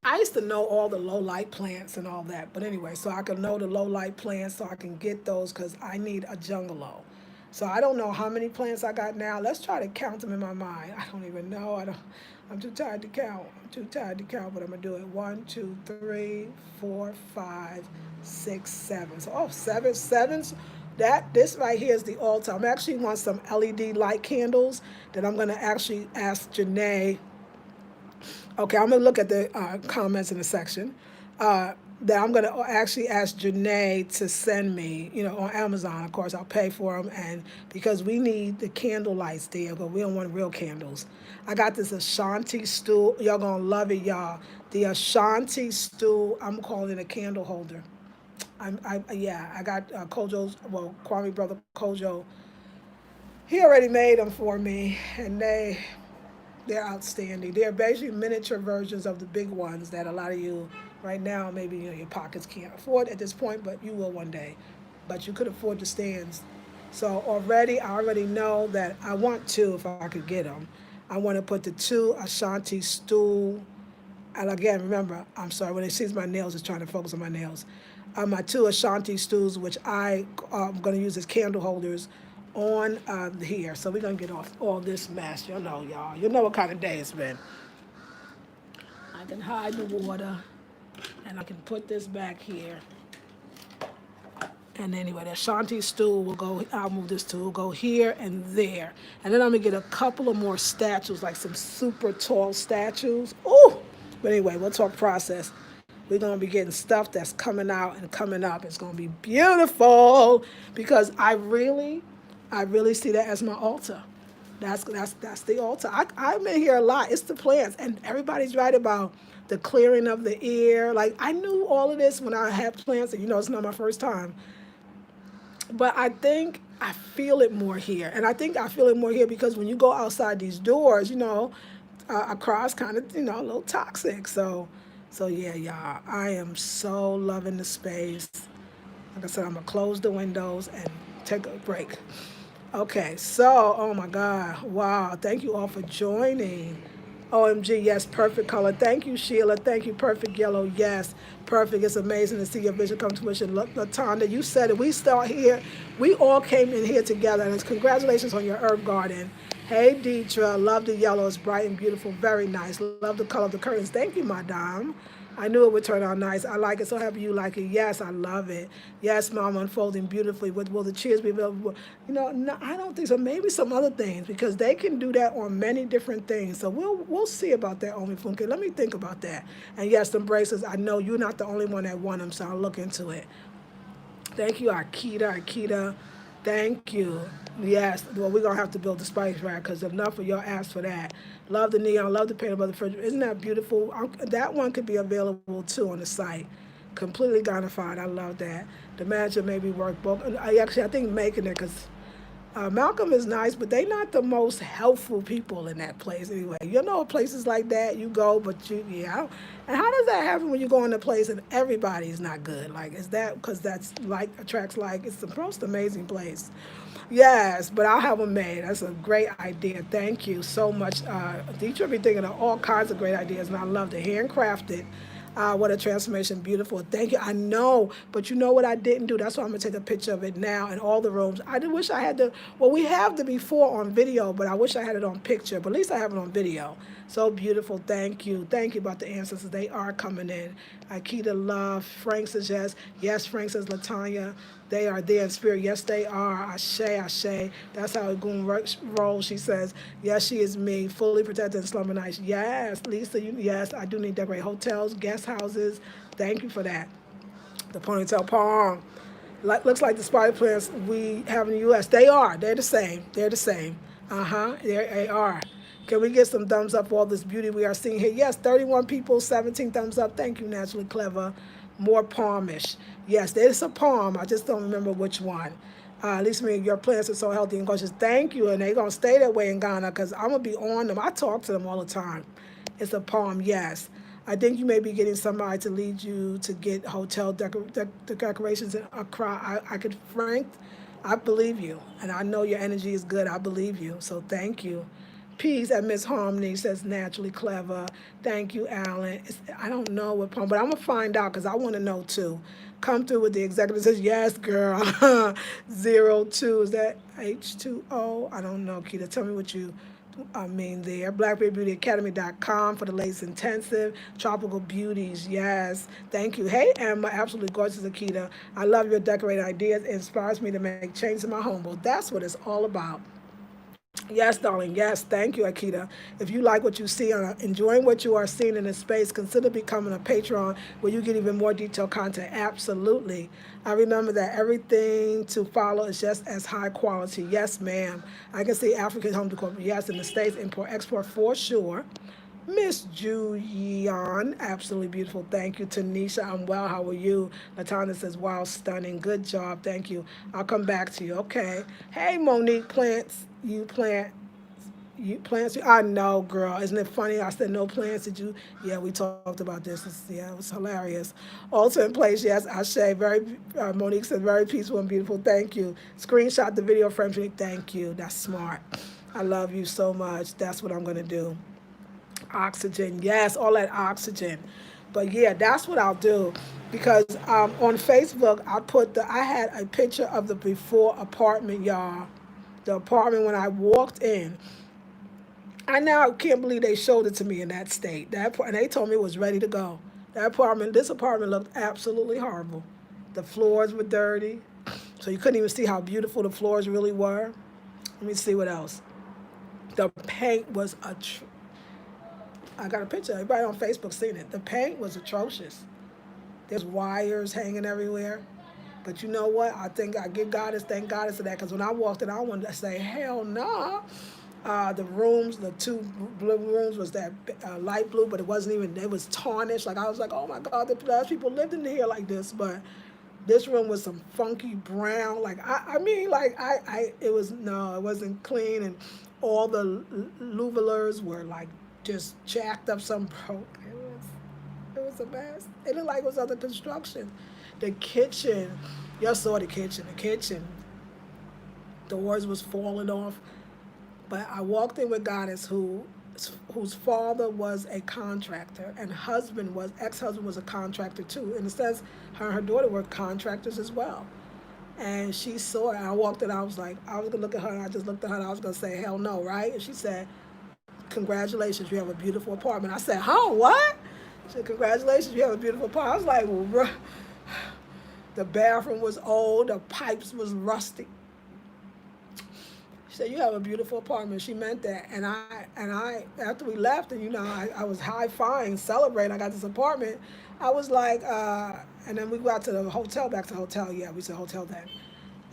Speaker 1: I used to know all the low light plants and all that, but anyway, so I can know the low light plants, so I can get those, because I need a jungalow. So I don't know how many plants I got now. Let's try to count them in my mind. I don't even know. I'm too tired to count. But I'm gonna do it. 1, 2, 3, 4, 5, 6, 7. So sevens. This right here is the altar. I'm actually want some LED light candles that I'm gonna actually ask Janae. Okay, I'm going to look at the comments in the section. That I'm going to actually ask Janae to send me, on Amazon. Of course, I'll pay for them, and because we need the candle lights there, but we don't want real candles. I got this Ashanti stool. Y'all going to love it, y'all. The Ashanti stool, I'm calling it a candle holder. I got Kwame brother Kojo. He already made them for me, and they're outstanding. They're basically miniature versions of the big ones that a lot of you right now, maybe your pockets can't afford at this point, but you will one day. But you could afford the stands. So I already know that I want 2 if I could get them. I want to put the 2 Ashanti stool. And again, remember, I'm sorry, when it sees my nails, it's trying to focus on my nails. My 2 Ashanti stools, which I'm going to use as candle holders, on here. So we're going to get off all this mess. You know what kind of day it's been. I can hide the water, and I can put this back here. And anyway, the Ashanti stool will go, I'll move this tool, will go here and there. And then I'm going to get a couple of more statues, like some super tall statues. Ooh! But anyway, we'll talk process. We're going to be getting stuff that's coming out and coming up. It's going to be beautiful, because I really see that as my altar. That's the altar. I'm in here a lot. It's the plants, and everybody's right about the clearing of the air. Like, I knew all of this when I had plants, and it's not my first time. But I think I feel it more here. And I think I feel it more here because when you go outside these doors, across kind of, a little toxic. So yeah, y'all, I am so loving the space. Like I said, I'm going to close the windows and take a break. Okay, so, oh my God, wow, thank you all for joining. OMG, yes, perfect color. Thank you, Sheila. Thank you, perfect yellow. Yes, perfect. It's amazing to see your vision come to fruition. Look, Latanda, you said it. We start here. We all came in here together, and it's congratulations on your herb garden. Hey, Deetra, love the yellow. It's bright and beautiful. Very nice. Love the color of the curtains. Thank you, Madame. I knew it would turn out nice. I like it. So happy you like it. Yes, I love it. Yes, Mom, unfolding beautifully. Will the cheers be available? No, I don't think so. Maybe some other things because they can do that on many different things. So we'll see about that, Omi Funke. Let me think about that. And yes, the bracelets. I know you're not the only one that want them, so I'll look into it. Thank you, Akita. Akita, thank you. Yes, well, we're going to have to build the spice rack because enough of y'all asked for that. Love the neon, love the paint above the fridge. Isn't that beautiful? That one could be available too on the site. Completely gonified. I love that. The manager maybe workbook. I think making it because Malcolm is nice, but they not the most helpful people in that place anyway. Places like that you go, but yeah. And how does that happen when you go in a place and everybody's not good? Like, is that because that's like attracts like? It's the most amazing place. Yes, but I'll have them made. That's a great idea. Thank you so much. Deidre be thinking of all kinds of great ideas, and I love to handcraft it. What a transformation. Beautiful. Thank you. I know, but you know what I didn't do? That's why I'm going to take a picture of it now in all the rooms. I did wish I had we have the before on video, but I wish I had it on picture, but at least I have it on video. So beautiful. Thank you. Thank you about the ancestors. They are coming in. Akita love. Frank says yes. Yes, Frank says Latanya. They are there in spirit. Yes, they are. Ashe, ashe. That's how Goon rolls. She says, yes, she is me, fully protected and slumber nice. Yes, Lisa, yes, I do need to decorate hotels, guest houses. Thank you for that. The ponytail palm. Looks like the spider plants we have in the U.S. They are. They're the same. They're the same. They are. Can we get some thumbs up for all this beauty we are seeing here? Yes, 31 people, 17 thumbs up. Thank you, Naturally Clever. More palmish. Yes, there's a palm. I just don't remember which one. At least your plants are so healthy and gorgeous. Thank you, and they're going to stay that way in Ghana because I'm going to be on them. I talk to them all the time. It's a palm, yes. I think you may be getting somebody to lead you to get hotel decorations in Accra. I could, Frank, I believe you, and I know your energy is good. I believe you, so thank you. Peace at Miss Harmony says naturally clever. Thank you, Alan. I don't know what poem, but I'm gonna find out because I want to know too. Come through with the executive says yes, girl. 02 is that H2O? I don't know, Keita. Tell me what you mean there. BlackberryBeautyAcademy.com for the latest intensive. Tropical Beauties, yes. Thank you. Hey, Emma, absolutely gorgeous, Akita. I love your decorating ideas. It inspires me to make changes in my home. Well, that's what it's all about. Yes, darling. Yes, thank you, Akita. If you like what you see and are enjoying what you are seeing in this space, consider becoming a patron where you get even more detailed content. Absolutely. I remember that everything to follow is just as high quality. Yes, ma'am. I can see African home decor. Yes, in the States, import, export for sure. Miss Julian, absolutely beautiful. Thank you. Tanisha, I'm well. How are you? Latana says, wow, stunning. Good job. Thank you. I'll come back to you. Okay. Hey, Monique Plants. You plants. I know, girl. Isn't it funny? I said no plants. Did you? Yeah, we talked about this. It was hilarious. Also in place, yes, Ashe. Monique said, very peaceful and beautiful. Thank you. Screenshot the video frame. Thank you. That's smart. I love you so much. That's what I'm going to do. Oxygen, yes, all that oxygen. But yeah, that's what I'll do because on Facebook I had a picture of the before apartment, y'all. The apartment when I walked in. I now can't believe they showed it to me in that state. And they told me it was ready to go. This apartment looked absolutely horrible. The floors were dirty, so you couldn't even see how beautiful the floors really were. Let me see what else. The paint was I got a picture. Everybody on Facebook seen it. The paint was atrocious. There's wires hanging everywhere. But you know what? I think I give Goddess, thank Goddess for that. Because when I walked in, I wanted to say, hell no. The rooms, the two blue rooms was that light blue, but it wasn't even, it was tarnished. Like I was like, oh my God, the last people lived in here like this. But This room was some funky brown. Like I mean, like it was no, it wasn't clean, and all the louvers were like just jacked up. Some broke. It was a mess. It looked like it was under construction. The kitchen, y'all saw the kitchen. The kitchen doors was falling off. But I walked in with Goddess, whose father was a contractor, and ex-husband was a contractor too. In a sense, her and her daughter were contractors as well. And she saw it. And I walked in. I was gonna look at her, and I just looked at her, and I was gonna say, "Hell no, right?" And she said, "Congratulations, you have a beautiful apartment." I said, "Huh? What?" She said, "Congratulations, you have a beautiful apartment." I was like, well, the bathroom was old, the pipes was rusty. She said, "You have a beautiful apartment." She meant that. And I after we left, and I was high-fiving, celebrating, I got this apartment. I was like, and then we got to the hotel, back to the hotel. Yeah, we said hotel then.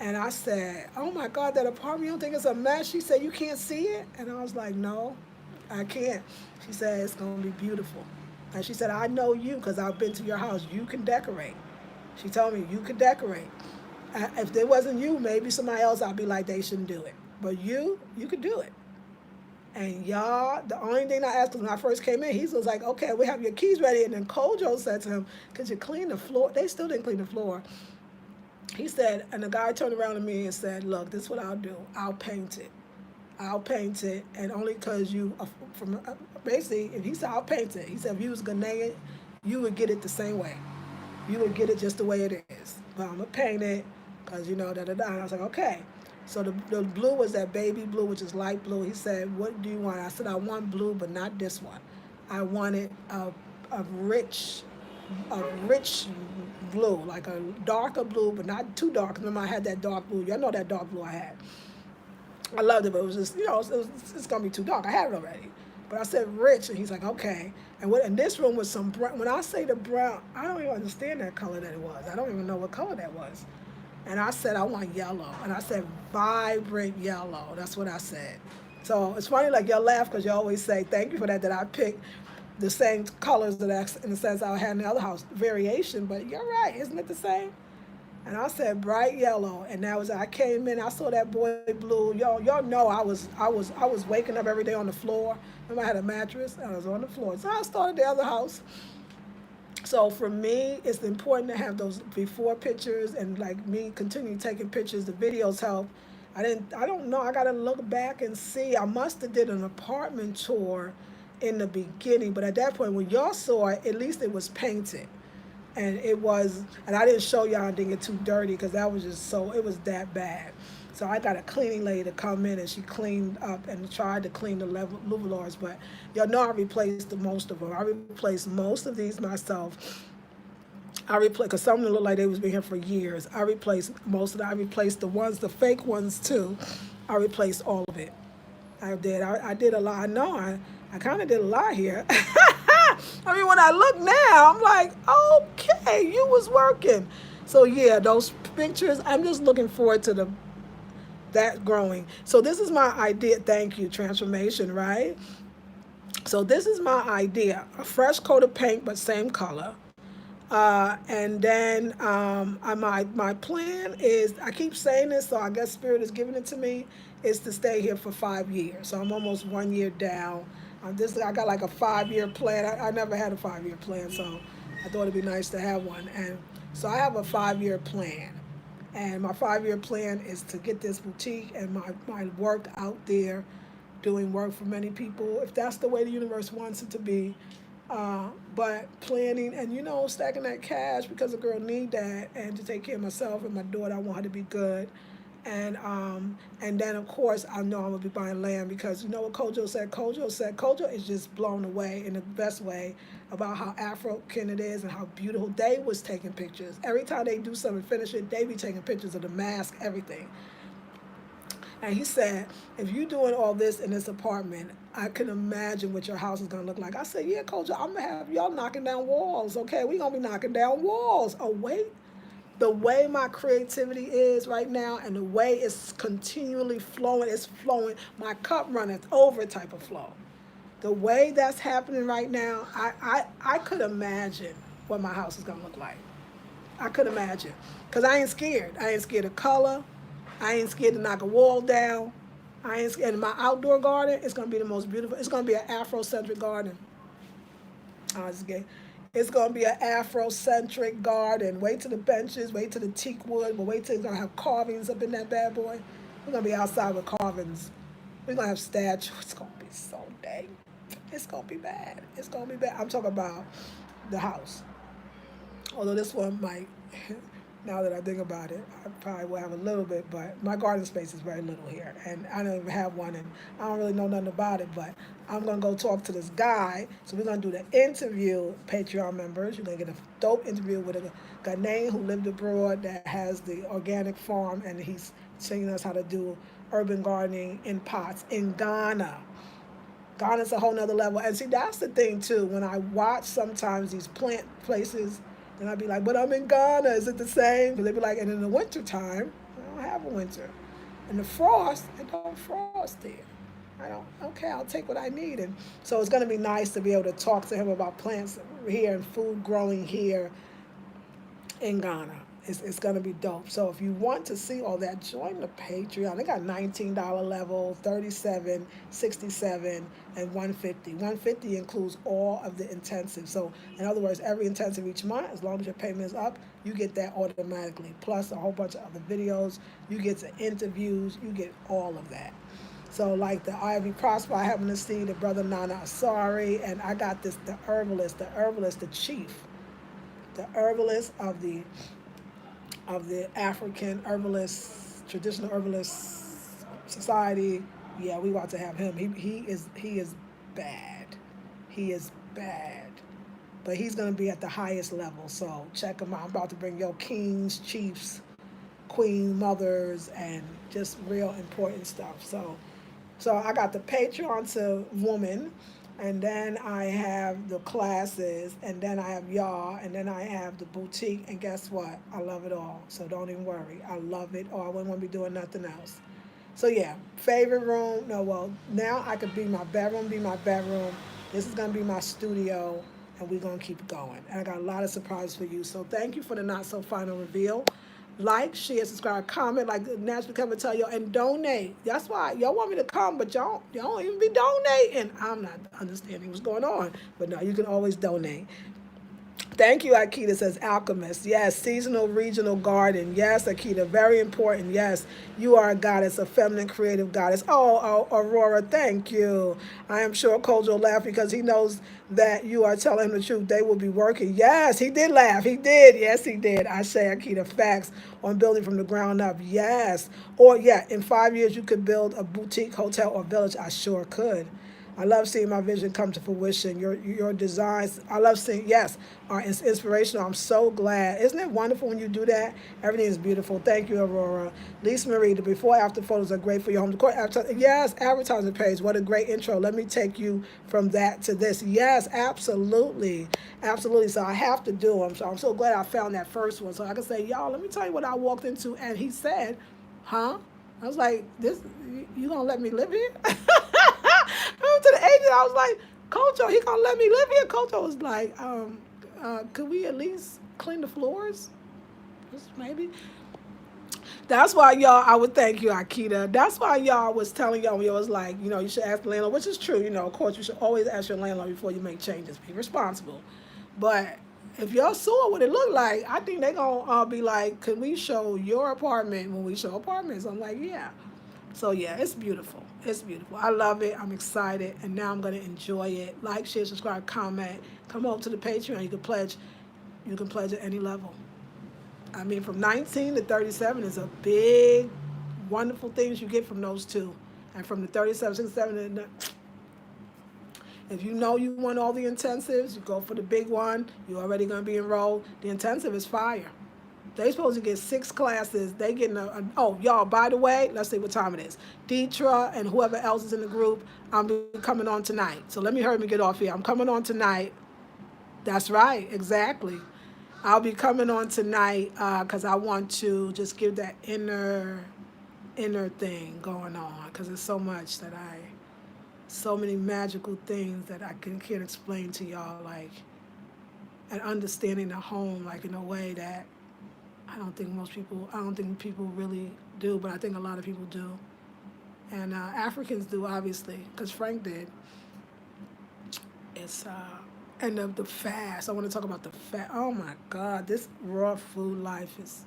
Speaker 1: And I said, "Oh my God, that apartment, you don't think it's a mess?" She said, "You can't see it?" And I was like, "No, I can't." She said, "It's going to be beautiful." And she said, "I know you because I've been to your house. You can decorate." She told me, "You can decorate. If there wasn't you, maybe somebody else, I'd be like, they shouldn't do it. But you could do it." And y'all, the only thing I asked him when I first came in, he was like, "Okay, we have your keys ready." And then Kojo said to him, "Could you clean the floor?" They still didn't clean the floor. He said, and the guy turned around to me and said, "Look, this is what I'll do. I'll paint it. I'll paint it, and only because basically, if he said I'll paint it, he said if you was Ghanaian, you would get it the same way. You would get it just the way it is. But I'm gonna paint it, because da da da." And I was like, "Okay." So the blue was that baby blue, which is light blue. He said, "What do you want?" I said, "I want blue, but not this one. I wanted a rich blue, like a darker blue, but not too dark. Remember, I had that dark blue. Y'all know that dark blue I had. I loved it, but it was just, it's gonna be too dark. I had it already." But I said rich, and he's like, "Okay." And this room was some brown. When I say the brown, I don't even understand that color that it was. I don't even know what color that was. And I said, "I want yellow." And I said, vibrant yellow. That's what I said. So it's funny, like y'all laugh because you always say, "Thank you for that I picked the same colors that in the sense I had in the other house, variation." But you're right, isn't it the same? And I said bright yellow, and I came in, I saw that boy blue. Y'all know I was waking up every day on the floor. Remember, I had a mattress, and I was on the floor. So I started the other house. So for me, it's important to have those before pictures, and like me continue taking pictures. The videos help. I don't know. I gotta look back and see. I must have did an apartment tour in the beginning, but at that point, when y'all saw it, at least it was painted. And I didn't show y'all, I didn't get too dirty because that was just it was that bad. So I got a cleaning lady to come in, and she cleaned up and tried to clean the louvers, but y'all know I replaced most of them. I replaced most of these myself. Because some of them look like they was been here for years. I replaced most of them. I replaced the fake ones too. I replaced all of it. I did. I did a lot. I know I kind of did a lot here. I mean, when I look now, I'm like, okay, you was working. So yeah, those pictures, I'm just looking forward to that growing. So this is my idea. Thank you, transformation, right? So this is my idea. A fresh coat of paint, but same color. And then my plan is, I keep saying this, so I guess Spirit is giving it to me, is to stay here for 5 years. So I'm almost 1 year down. I got like a 5-year plan. I never had a 5-year plan, so I thought it'd be nice to have one. And so I have a 5-year plan. And my 5-year plan is to get this boutique and my work out there, doing work for many people, if that's the way the universe wants it to be. But planning and, stacking that cash, because the girl need that, and to take care of myself and my daughter. I want her to be good. And then, of course, I know I'm going to be buying land, because you know what Kojo said? Kojo is just blown away in the best way about how African it is and how beautiful. They was taking pictures. Every time they do something, finish it, they be taking pictures of the mask, everything. And he said, "If you're doing all this in this apartment, I can imagine what your house is going to look like." I said, "Yeah, Coach, I'm going to have y'all knocking down walls, okay? We're going to be knocking down walls." Oh, wait. The way my creativity is right now, and the way it's continually flowing, my cup runneth over type of flow. The way that's happening right now, I could imagine what my house is going to look like. I could imagine. Because I ain't scared. I ain't scared of color. I ain't scared to knock a wall down. I ain't scared. In my outdoor garden, it's going to be the most beautiful. It's going to be an Afrocentric garden. It's going to be an Afrocentric garden. Wait till the benches, wait till the teak wood, but wait till it's going to have carvings up in that bad boy. We're going to be outside with carvings. We're going to have statues. It's going to be so dang. It's going to be bad. It's going to be bad. I'm talking about the house. Although this one might, now that I think about it, I probably will have a little bit, but my garden space is very little here. And I don't even have one, and I don't really know nothing about it, but I'm going to go talk to this guy. So we're going to do the interview, Patreon members. You're going to get a dope interview with a Ghanaian who lived abroad that has the organic farm, and he's showing us how to do urban gardening in pots in Ghana. Ghana's a whole nother level. And see, that's the thing, too. When I watch sometimes these plant places, and I'd be like, but I'm in Ghana. Is it the same? Because they'd be like, and in the wintertime, I don't have a winter. In the frost, it don't frost there. Okay, I'll take what I need. And so it's going to be nice to be able to talk to him about plants here and food growing here in Ghana. It's going to be dope. So if you want to see all that, join the Patreon. They got $19 level, $37, $67, and $150. $150 includes all of the intensives. So in other words, every intensive each month, as long as your payment is up, you get that automatically. Plus a whole bunch of other videos. You get the interviews. You get all of that. So like the Ivy Prosper, I happen to see the brother Nana Asari, and I got the herbalist, the chief, the herbalist of the African herbalist, traditional herbalist society. Yeah, we want to have him. He is bad. He is bad. But he's going to be at the highest level. So check him out. I'm about to bring your kings, chiefs, queen, mothers, and just real important stuff. So I got the Patreon to woman, and then I have the classes, and then I have y'all, and then I have the boutique, and guess what? I love it all. So don't even worry. I love it all. I wouldn't want to be doing nothing else. So yeah, favorite room. No, well, now I could be my bedroom. This is going to be my studio, and we're going to keep going. And I got a lot of surprises for you. So thank you for the not so final reveal. Like, share, subscribe, comment, like Naturally Come and tell y'all, and donate. That's why y'all want me to come, but y'all don't even be donating. I'm not understanding what's going on, but no, you can always donate. Thank you, Akita, says Alchemist. Yes, seasonal regional garden. Yes, Akita, very important. Yes, you are a goddess, a feminine creative goddess. Oh, Aurora, thank you. I am sure Kojo will laugh because he knows that you are telling him the truth. They will be working. Yes, he did laugh. He did. Yes, he did. I say, Akita, facts on building from the ground up. Yes. Or, yeah, in 5 years, you could build a boutique, hotel, or village. I sure could. I love seeing my vision come to fruition. Your designs, I love seeing, yes, are inspirational. I'm so glad. Isn't it wonderful when you do that? Everything is beautiful. Thank you, Aurora. Lisa Marie, the before-after photos are great for your home decor. Yes, advertising page. What a great intro. Let me take you from that to this. Yes, absolutely. Absolutely. So I have to do them. So I'm so glad I found that first one. So I can say, y'all, let me tell you what I walked into. And he said, huh? I was like, "This, you gonna let me live here?" I went to the agent. I was like, "Kojo, he gonna let me live here?" Kojo was like, "Could we at least clean the floors? Just maybe." That's why y'all, I would thank you, Akita. That's why y'all was telling y'all, you was like, you should ask the landlord, which is true. Of course, you should always ask your landlord before you make changes. Be responsible. But if y'all saw what it looked like, I think they're gonna be like, "Can we show your apartment when we show apartments?" I'm like, yeah. So yeah, it's beautiful. It's beautiful. I love it. I'm excited, and now I'm gonna enjoy it. Like, share, subscribe, comment. Come over to the Patreon. You can pledge. You can pledge at any level. I mean, from 19 to 37 is a big, wonderful things you get from those two, and from the 37, 67. If you know you want all the intensives, you go for the big one. You're already going to be enrolled. The intensive is fire. They supposed to get 6 classes. They getting oh, y'all, by the way, let's see what time it is. Deetra and whoever else is in the group, I'm coming on tonight. So let me hurry and get off here. I'm coming on tonight. That's right, exactly. I'll be coming on tonight because I want to just give that inner thing going on, because there's so much that so many magical things that I can't explain to y'all, like, and understanding the home, like, in a way that I don't think people really do, but I think a lot of people do. And Africans do, obviously, because Frank did. It's, and the fast. I want to talk about the fast. Oh my God, this raw food life is.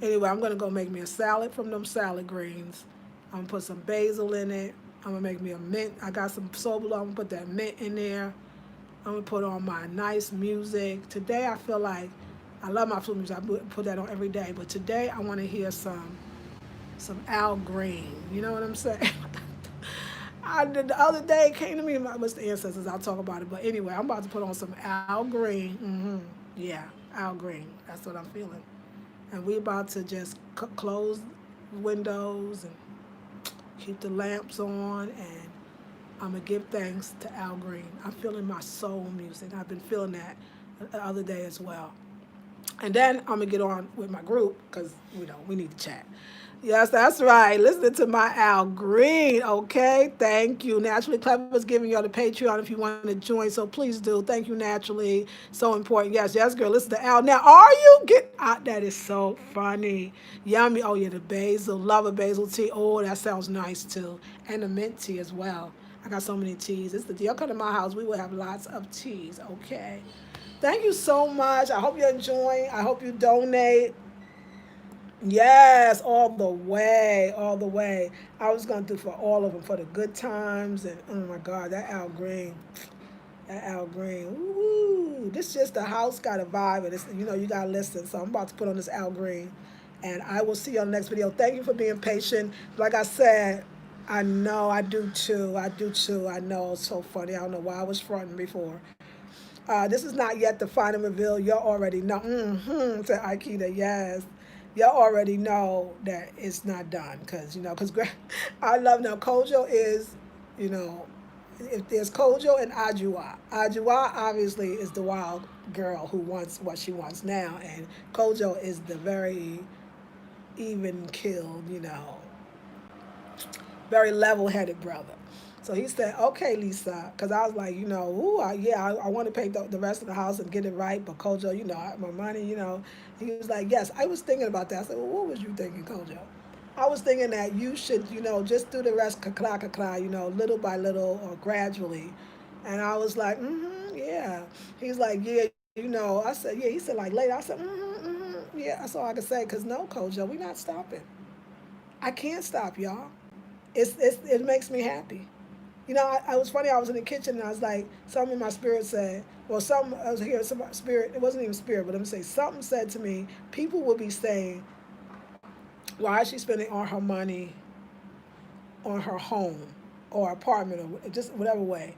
Speaker 1: Anyway, I'm going to go make me a salad from them salad greens. I'm going to put some basil in it. I'm going to make me a mint. I got some sobolo. I'm going to put that mint in there. I'm going to put on my nice music. Today, I feel like I love my flute music. I put that on every day. But today, I want to hear some Al Green. You know what I'm saying? The other day it came to me, what's the ancestors? I'll talk about it. But anyway, I'm about to put on some Al Green. Yeah, Al Green. That's what I'm feeling. And we about to just close windows and keep the lamps on, and I'm going to give thanks to Al Green. I'm feeling my soul music. I've been feeling that the other day as well. And then I'm going to get on with my group because, we need to chat. Yes, that's right. Listen to my Al Green, okay? Thank you. Naturally Clever is giving you all the Patreon if you want to join, so please do. Thank you, Naturally. So important. Yes, girl. Listen to Al. Now, are you that is so funny. Yummy. Oh, yeah, the basil. Love a basil tea. Oh, that sounds nice, too. And the mint tea as well. I got so many teas. Y'all come to my house, we will have lots of teas, okay? Thank you so much. I hope you're enjoying. I hope you donate. Yes, all the way, all the way. I was going to do for all of them, for the good times. And oh my God, that Al Green. Woo, this just the house got a vibe. And it's, you got to listen. So I'm about to put on this Al Green. And I will see you on the next video. Thank you for being patient. Like I said, I know, I do too. I know, it's so funny. I don't know why I was fronting before. This is not yet the final reveal. You already know. Said Aikida, yes. You already know that it's not done because I love now. Kojo is, if there's Kojo and Ajua. Ajua obviously is the wild girl who wants what she wants now, and Kojo is the very even-keeled, very level-headed brother. So he said, okay, Lisa, because I was like, I want to paint the rest of the house and get it right, but Kojo, my money, He was like, yes, I was thinking about that. I said, well, what was you thinking, Kojo? I was thinking that you should, just do the rest, little by little or gradually. And I was like, yeah. He's like, yeah, I said, yeah. He said, like, later. I said, yeah, that's all I could say, because no, Kojo, we're not stopping. I can't stop, y'all. It makes me happy. I was funny. I was in the kitchen and I was like, something in my spirit said, I was hearing some spirit. It wasn't even spirit, but let me say, something said to me, people will be saying, why is she spending all her money on her home or apartment or just whatever way?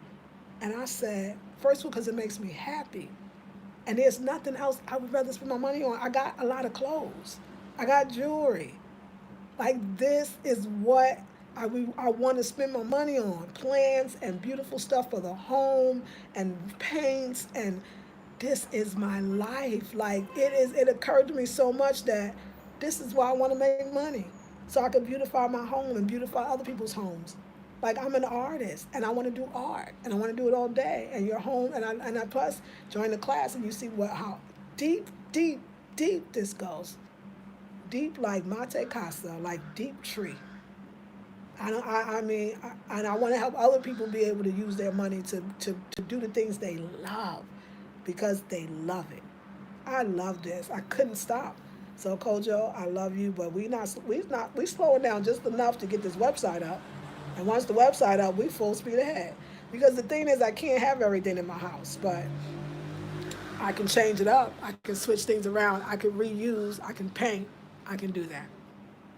Speaker 1: And I said, first of all, because it makes me happy. And there's nothing else I would rather spend my money on. I got a lot of clothes. I got jewelry. Like, this is what I want to spend my money on. Plants and beautiful stuff for the home and paints, and this is my life. Like, it occurred to me so much that this is why I want to make money. So I can beautify my home and beautify other people's homes. Like, I'm an artist and I want to do art and I want to do it all day. And your home, and I plus join the class and you see how deep this goes. Deep like Mate Casa, like deep tree. I mean, and I want to help other people be able to use their money to do the things they love because they love it. I love this. I couldn't stop. So Kojo, I love you, but we slowing down just enough to get this website up. And once the website up, we full speed ahead. Because the thing is, I can't have everything in my house, but I can change it up. I can switch things around. I can reuse. I can paint. I can do that.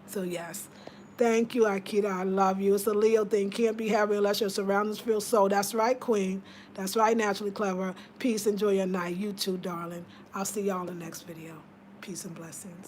Speaker 1: So yes. Thank you, Akita. I love you. It's a Leo thing. Can't be happy unless your surroundings feel so. That's right, Queen. That's right, Naturally Clever. Peace. Enjoy your night. You too, darling. I'll see y'all in the next video. Peace and blessings.